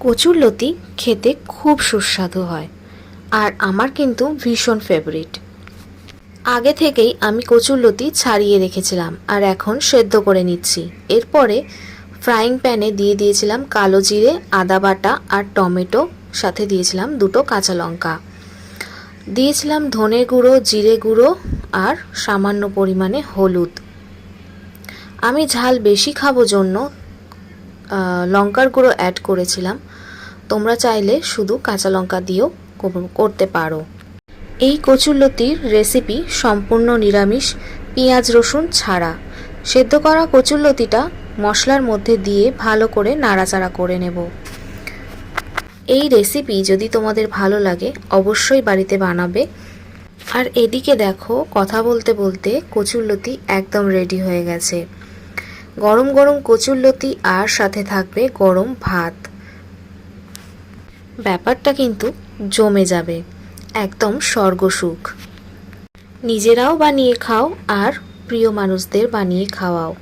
কচুরলতি খেতে খুব সুস্বাদু হয় আর আমার কিন্তু ভীষণ ফেভারিট। আগে থেকেই আমি কচুরলতি ছাড়িয়ে রেখেছিলাম আর এখন সেদ্ধ করে নিচ্ছি। এরপরে ফ্রাইং প্যানে দিয়ে দিয়েছিলাম কালো জিরে, আদা বাটা আর টমেটো, সাথে দিয়েছিলাম দুটো কাঁচা লঙ্কা, দিয়েছিলাম ধনে গুঁড়ো, জিরে গুঁড়ো আর সামান্য পরিমাণে হলুদ। আমি ঝাল বেশি খাবো জন্য লঙ্কার গুঁড়ো অ্যাড করেছিলাম, তোমরা চাইলে শুধু কাঁচা লঙ্কা দিয়েও করতে পারো। এই কচুরলতির রেসিপি সম্পূর্ণ নিরামিষ, পেঁয়াজ রসুন ছাড়া। সেদ্ধ করা কচুরলতিটা মশলার মধ্যে দিয়ে ভালো করে নাড়াচাড়া করে নেব। এই রেসিপি যদি তোমাদের ভালো লাগে অবশ্যই বাড়িতে বানাবে। আর এদিকে দেখো, কথা বলতে বলতে কচুরলতি একদম রেডি হয়ে গেছে। গরম গরম কচুরলতি আর সাথে থাকবে গরম ভাত, ব্যাপারটা কিন্তু জমে যাবে, একদম স্বর্গসুখ। নিজেরাও বানিয়ে খাও আর প্রিয় মানুষদের বানিয়ে খাওয়াও।